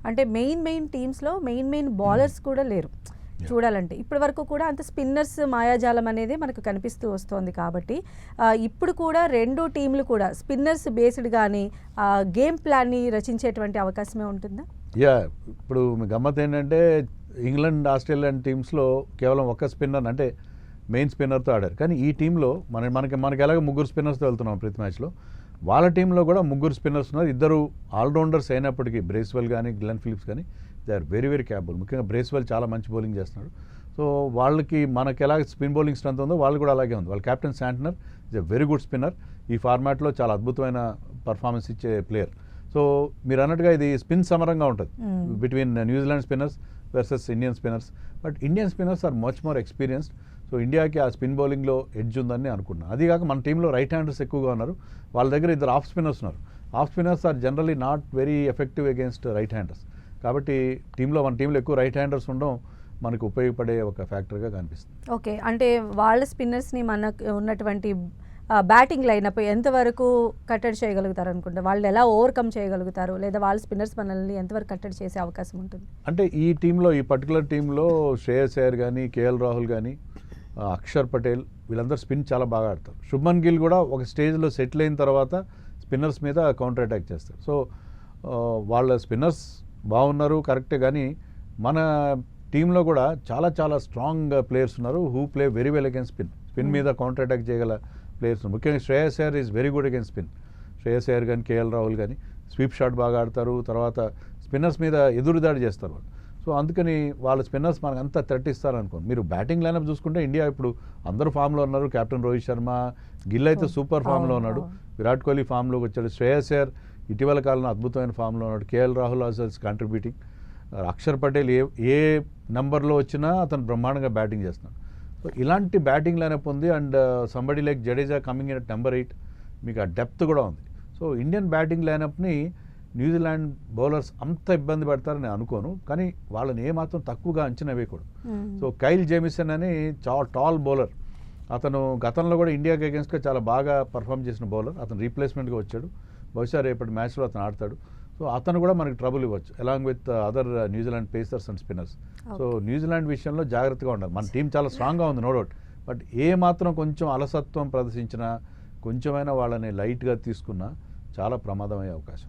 అంటే main టీమ్స్లో main bowlers కూడా లేరు చూడాలంటే. ఇప్పటి వరకు కూడా అంత స్పిన్నర్స్ మాయాజాలం అనేది మనకు కనిపిస్తూ వస్తోంది కాబట్టి ఇప్పుడు కూడా రెండు టీంలు కూడా స్పిన్నర్స్ బేస్డ్ కానీ గేమ్ ప్లాన్ని రచించేటువంటి అవకాశమే ఉంటుందా? ఇప్పుడు గమ్మత్ ఏంటంటే ఇంగ్లాండ్ ఆస్ట్రేలియా టీమ్స్లో కేవలం ఒక స్పిన్నర్ అంటే మెయిన్ స్పిన్నర్తో ఆడారు. కానీ ఈ టీంలో మనకి ఎలాగ ముగ్గురు స్పిన్నర్స్తో వెళ్తున్నాం ప్రతి మ్యాచ్లో, వాళ్ళ టీంలో కూడా ముగ్గురు స్పిన్నర్స్ ఉన్నారు. ఇద్దరు ఆల్రౌండర్స్ అయినప్పటికీ బ్రేస్వెల్ కానీ గ్లెన్ ఫిలిప్స్ కానీ they are very very capable. ముఖ్యంగా బ్రేస్వెల్ చాలా మంచి బౌలింగ్ చేస్తున్నాడు. సో వాళ్ళకి మనకి ఎలాగ స్పిన్ బౌలింగ్ స్ట్రెంత్ ఉందో వాళ్ళు కూడా అలాగే ఉంది. వాళ్ళ captain Santner is a very good spinner. ఈ ఫార్మాట్లో చాలా అద్భుతమైన పర్ఫార్మెన్స్ ఇచ్చే ప్లేయర్. సో మీరు అన్నట్టుగా ఇది స్పిన్ సమరంగా ఉంటుంది between New Zealand spinners versus Indian spinners. But Indian spinners are much more experienced. So ఇండియాకి ఆ స్పిన్ బౌలింగ్లో ఎడ్జ్ ఉందని అనుకున్నాను. అదిగాక మన టీంలో రైట్ హ్యాండర్స్ ఎక్కువగా ఉన్నారు. వాళ్ళ దగ్గర ఇద్దరు ఆఫ్ స్పిన్నర్స్ ఉన్నారు. Off spinners are generally not very effective against right handers. కాబట్టి మన టీంలో ఎక్కువ రైట్ హ్యాండర్స్ ఉండడం మనకు ఉపయోగపడే ఒక ఫ్యాక్టర్గా కనిపిస్తుంది. ఓకే, అంటే వాళ్ళ స్పిన్నర్స్ని మనకు ఉన్నటువంటి బ్యాటింగ్ లైనప్ ఎంతవరకు కట్టడి చేయగలుగుతారు అనుకుంటే, వాళ్ళు ఎలా ఓవర్కమ్ చేయగలుగుతారు, లేదా వాళ్ళ స్పిన్నర్స్ మనల్ని ఎంతవరకు కట్టడి చేసే అవకాశం ఉంటుంది? అంటే ఈ పర్టికులర్ టీంలో శ్రేయస్ అయ్యర్ కానీ కేఎల్ రాహుల్ కానీ అక్షర్ పటేల్ వీళ్ళందరూ స్పిన్ చాలా బాగా ఆడతారు. శుభ్మన్ గిల్ కూడా ఒక స్టేజ్లో సెటిల్ అయిన తర్వాత స్పిన్నర్స్ మీద కౌంటర్ అటాక్ చేస్తారు. సో వాళ్ళ స్పిన్నర్స్ బాగున్నారు కరెక్టే, కానీ మన టీంలో కూడా చాలా చాలా స్ట్రాంగ్ ప్లేయర్స్ ఉన్నారు who play very well against spin మీద కౌంటర్ అటాక్ చేయగల ప్లేయర్స్. ముఖ్యంగా Shreyas Iyer is very good against spin. Shreyas Iyer కానీ కేఎల్ రాహుల్ కానీ స్వీప్ షాట్ బాగా ఆడతారు. తర్వాత స్పిన్నర్స్ మీద ఎదురుదాడి చేస్తారు వాళ్ళు. సో అందుకని వాళ్ళ స్పిన్నర్స్ మనకు అంతా థ్రెట్ ఇస్తారనుకోండి. మీరు బ్యాటింగ్ లైనప్ చూసుకుంటే ఇండియా ఇప్పుడు అందరూ ఫామ్లో ఉన్నారు. కెప్టెన్ రోహిత్ శర్మ, గిల్ అయితే సూపర్ ఫామ్లో ఉన్నాడు. విరాట్ కోహ్లీ ఫామ్లోకి వచ్చాడు. శ్రేయస్ అయ్యర్ ఇటీవల కాలంలో అద్భుతమైన ఫామ్లో ఉన్నాడు. KL Rahul also contributing. Akshar Patel ఏ నెంబర్లో వచ్చినా అతను బ్రహ్మాండంగా బ్యాటింగ్ చేస్తున్నాడు. సో ఇలాంటి బ్యాటింగ్ లైనప్ ఉంది. And somebody like Jadeja coming in at number 8, మీకు ఆ డెప్త్ కూడా ఉంది. సో ఇండియన్ బ్యాటింగ్ లైనప్ని న్యూజిలాండ్ బౌలర్స్ అంత ఇబ్బంది పడతారని నేను అనుకోను, కానీ వాళ్ళని ఏమాత్రం తక్కువగా అంచనా వేయకూడదు. సో కైల్ జేమిసన్ అని చాలా టాల్ బౌలర్, అతను గతంలో కూడా ఇండియాకి అగేన్స్ట్గా చాలా బాగా పర్ఫామ్ చేసిన బౌలర్. అతను రీప్లేస్మెంట్గా వచ్చాడు. బహుశా రేపటి మ్యాచ్లో అతను ఆడతాడు. సో అతను కూడా మనకి ట్రబుల్ ఇవ్వచ్చు along with other New Zealand pacers and spinners. So New Zealand విషయంలో జాగ్రత్తగా ఉండాలి. మన టీం చాలా స్ట్రాంగ్గా ఉంది, నో డౌట్. బట్ ఏ మాత్రం కొంచెం అలసత్వం ప్రదర్శించినా, కొంచెమైనా వాళ్ళని లైట్గా తీసుకున్నా చాలా ప్రమాదమయ్యే అవకాశం.